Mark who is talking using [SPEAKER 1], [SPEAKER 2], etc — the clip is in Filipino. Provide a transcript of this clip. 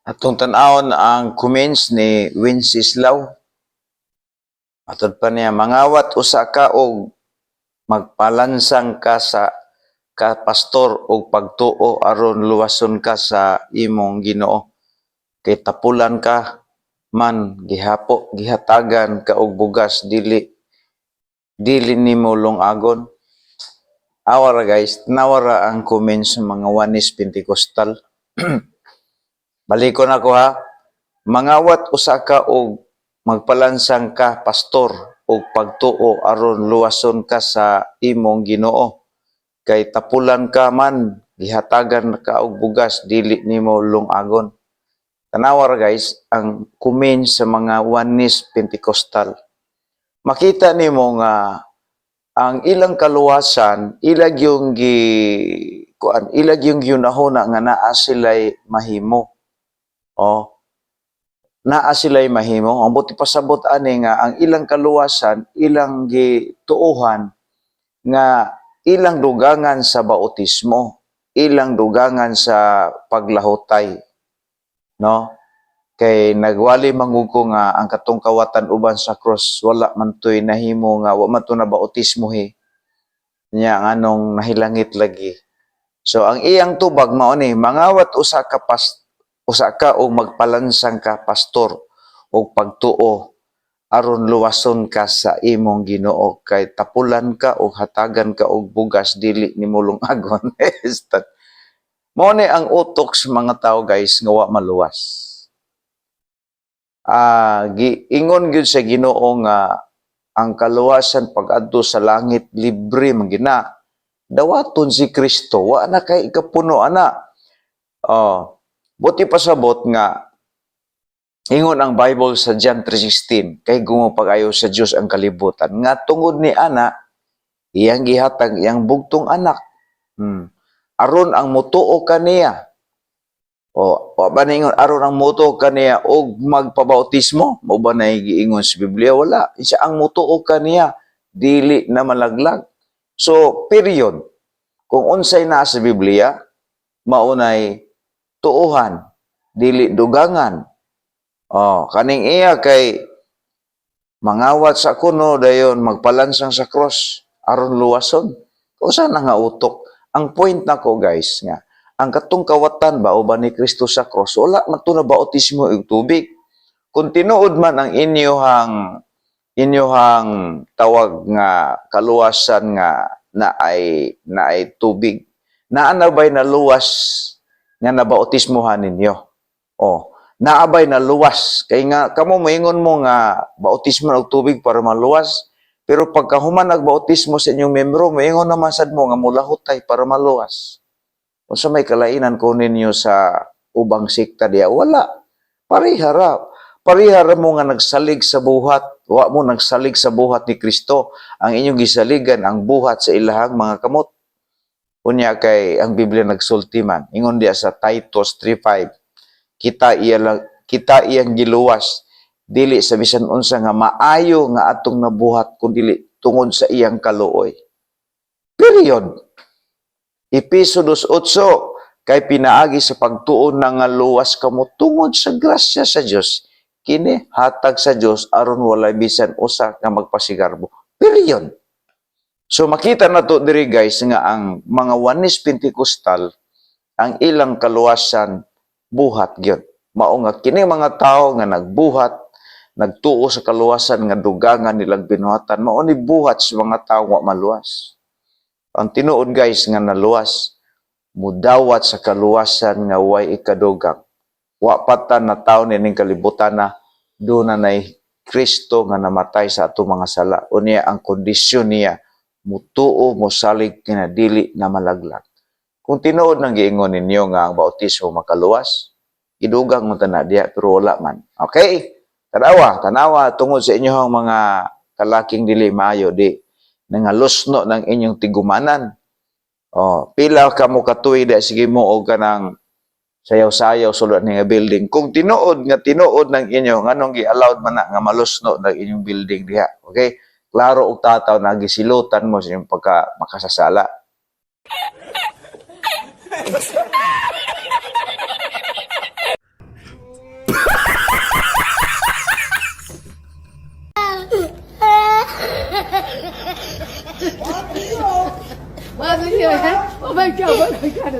[SPEAKER 1] Atong tan-awon ang comments ni Wenceslao. Atod pa niya, mangawat usa ka og magpalansang ka sa ka pastor og pagtuo aron luwason ka sa imong Ginoo. Kay tapulan ka man gihatagan ka og bugas dili nimo lungagon. Awara guys, nawara ang comments sa mga Wanis Pentecostal. Balikon ako ha. Mangawat usa ka og magpalansang ka pastor og pagtuo aron luwason ka sa imong Ginoo. Kay tapulan ka man gihatagan ka og bugas dili nimo lungagon. Tanawa ra guys ang comments sa mga Wanis Pentecostal. Makita nimo nga ang ilang kaluwasan ilag yung ginahuna nga naa sila'y mahimo. Naa sila'y mahimo. Ang buti pasabot ani nga ang ilang kaluwasan ilang gituohan nga ilang dugangan sa bautismo, ilang dugangan sa paglahutay, no? Kay nagwali manguko nga ang katong kawatan uban sa cross wala man toy nahimo nga wa man to na bautismo nya nganong nahilangit lagi. So ang iyang tubag mao ni mangawat usa ka o magpalansang ka pastor og pagtuo aron luwason ka sa imong Ginoo kay tapulan ka o hatagan ka og bugas dili nimo lungagon. Mao ni ang utok sa mga tao guys nga wa maluwas. Giingon gyud sa Ginoo nga ang kaluwasan pag-adto sa langit libre man gina. Dawaton si Kristo, wa na kay ikapuno ana. Buti pasabot nga ingon ang Bible sa John 3:16, kay gumapag-ayo sa Dios ang kalibutan nga tungod ni ana iyang gihatag iyang bugtong anak. Aron ang mutuo kaniya. Wa ba ningon aron ang mutuo kaniya og magpabautismo? Mo ba na giingon sa Biblia? Wala. Isa ang mutuo kaniya dili na malaglag. So, period. Kung unsay naa sa Biblia, maunay tuuhan, dili dugangan. Kaning iya kay mangawat sa kuno dayon magpalansang sa cross aron luwason. Usa na nga utok. Ang point nako guys nga ang katong kawatan ba uban ni Kristo sa cross wala man to na bautismo og tubig. Kung tinuod man ang inyohang tawag nga kaluwasan nga naay tubig. Naanabay na luwas nga nabautismohan ninyo. Naabay na luwas. Kay nga kamo moingon mo nga bautismo og tubig para maluwas. Pero pagkahuman nagbautismo sa inyong membro, moingon naman sad mo nga mulahutay para maluwas. Unsa may kalainan ko ninyo sa ubang sekta diya? Wala. Parihara mo nga nagsalig sa buhat. Wa mo nagsalig sa buhat ni Kristo. Ang inyong gisaligan ang buhat sa ilahang mga kamot. Unya kay ang Biblia nagsulti man. Ingon diya sa Titus 3:5. Kita iyang giluwas. Dili sa bisan unsa nga maayo nga atong nabuhat kundi tungod sa iyang kaluoy. Period. Episo 2:8, kay pinaagi sa pagtuon na nga luwas kamo tungod sa grasya sa Dios. Kini hatag sa Dios aron walay bisan usa nga magpasigarbo. Period. So makita na to diri guys nga ang mga Wanis Pentecostal ang ilang kaluwasan buhat gyud. Mao nga kini mga tawo nga nagbuhat, nagtuo sa kaluwasan nga dugangan nilang binuhatan, mao ni buhat sa mga tawo wa maluwas. Ang tinuod guys nga naluwas, mudawat sa kaluwasan nga way ikadugang. Wa patan na tawo ning kalibutan na do na nay Kristo nga namatay sa ato mga sala. Unya ang kondisyon niya mutuo mosalig kina dili na malaglag. Kung tinuod nang giingon ninyo nga ang bautismo makaluwas, idugang mo na diya pero wala man. Okay? Tanawa tungod sa inyong mga kalaking dili maayo di nangalusno ng inyong tigumanan. Pila ka mo katuig da sige mo og kanang sayaw-sayaw sulod nga building. Kung tinuod ng inyo nganong gi-allowed man na nga malusno ng inyong building diha. Okay? Klaro og tataw na gisilutan mo sa inyong pagka makasasala.
[SPEAKER 2] Bakit yun? Oh my God, oh my God.